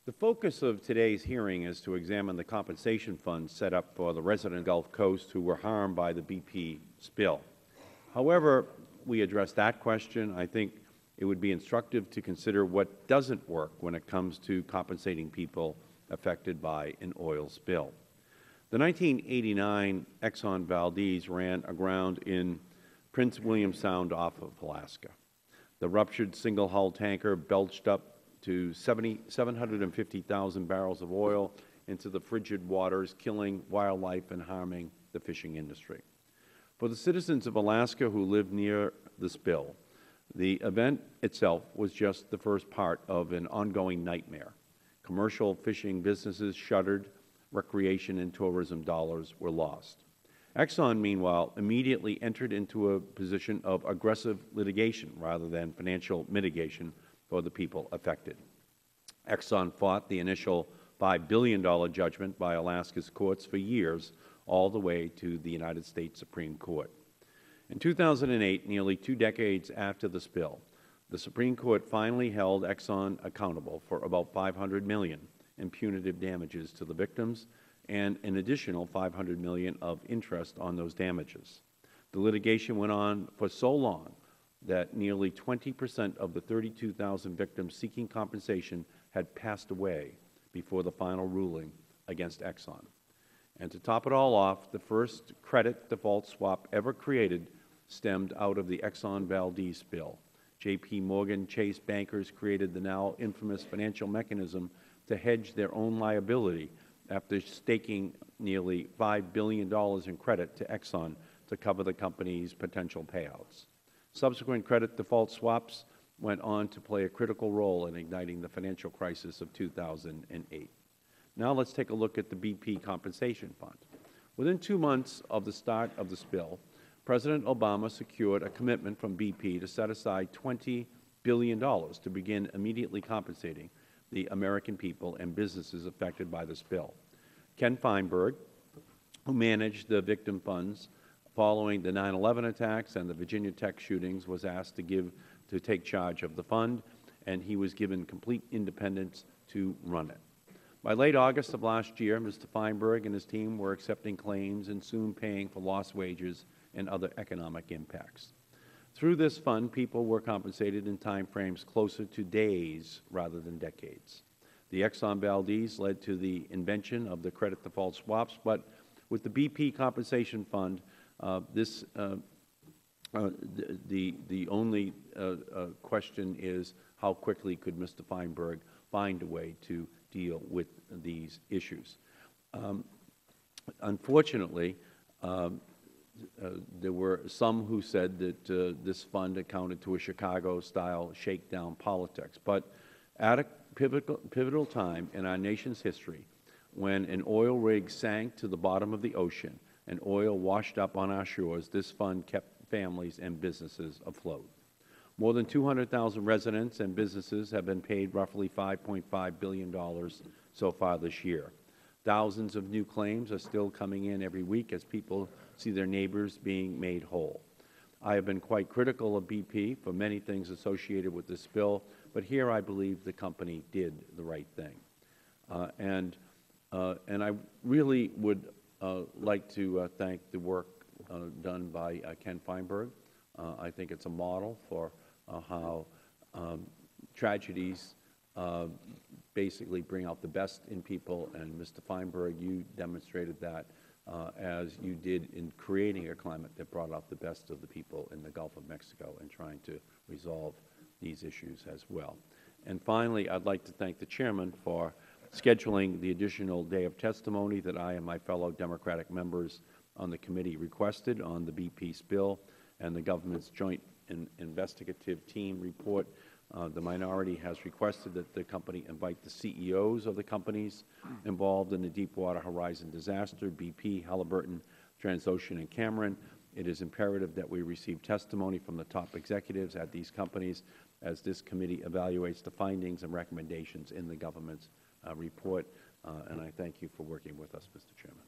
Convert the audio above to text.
The focus of today's hearing is to examine the compensation fund set up for the resident Gulf Coast who were harmed by the BP spill. However we address that question, I think it would be instructive to consider what doesn't work when it comes to compensating people affected by an oil spill. The 1989 Exxon Valdez ran aground in Prince William Sound off of Alaska. The ruptured single-hull tanker belched up to 750,000 barrels of oil into the frigid waters, killing wildlife and harming the fishing industry. For the citizens of Alaska who lived near the spill, the event itself was just the first part of an ongoing nightmare. Commercial fishing businesses shuttered, recreation and tourism dollars were lost. Exxon, meanwhile, immediately entered into a position of aggressive litigation rather than financial mitigation for the people affected. Exxon fought the initial $5 billion judgment by Alaska's courts for years, all the way to the United States Supreme Court. In 2008, nearly 2 decades after the spill, the Supreme Court finally held Exxon accountable for about $500 million in punitive damages to the victims and an additional $500 million of interest on those damages. The litigation went on for so long that nearly 20% of the 32,000 victims seeking compensation had passed away before the final ruling against Exxon. And to top it all off, the first credit default swap ever created stemmed out of the Exxon Valdez spill. J.P. Morgan Chase bankers created the now infamous financial mechanism to hedge their own liability after staking nearly $5 billion in credit to Exxon to cover the company's potential payouts. Subsequent credit default swaps went on to play a critical role in igniting the financial crisis of 2008. Now let's take a look at the BP Compensation Fund. Within 2 months of the start of the spill, President Obama secured a commitment from BP to set aside $20 billion to begin immediately compensating the American people and businesses affected by the spill. Ken Feinberg, who managed the victim funds following the 9/11 attacks and the Virginia Tech shootings, was asked to take charge of the fund, and he was given complete independence to run it. By late August of last year, Mr. Feinberg and his team were accepting claims and soon paying for lost wages and other economic impacts. Through this fund, people were compensated in time frames closer to days rather than decades. The Exxon Valdez led to the invention of the credit default swaps, but with the BP Compensation Fund, the only question is how quickly could Mr. Feinberg find a way to deal with these issues. Unfortunately, there were some who said that this fund accounted to a Chicago-style shakedown politics. But at a pivotal time in our nation's history, when an oil rig sank to the bottom of the ocean and oil washed up on our shores, this fund kept families and businesses afloat. More than 200,000 residents and businesses have been paid roughly $5.5 billion so far this year. Thousands of new claims are still coming in every week as people see their neighbors being made whole. I have been quite critical of BP for many things associated with this spill, but here I believe the company did the right thing. And I really would like to thank the work done by Ken Feinberg. I think it's a model for how tragedies basically bring out the best in people, and Mr. Feinberg, you demonstrated that as you did in creating a climate that brought out the best of the people in the Gulf of Mexico and trying to resolve these issues as well. And finally, I'd like to thank the Chairman for scheduling the additional day of testimony that I and my fellow Democratic members on the committee requested on the BP spill and the government's joint investigative team report. The minority has requested that the company invite the CEOs of the companies involved in the Deepwater Horizon disaster, BP, Halliburton, Transocean, and Cameron. It is imperative that we receive testimony from the top executives at these companies as this committee evaluates the findings and recommendations in the government's report. And I thank you for working with us, Mr. Chairman.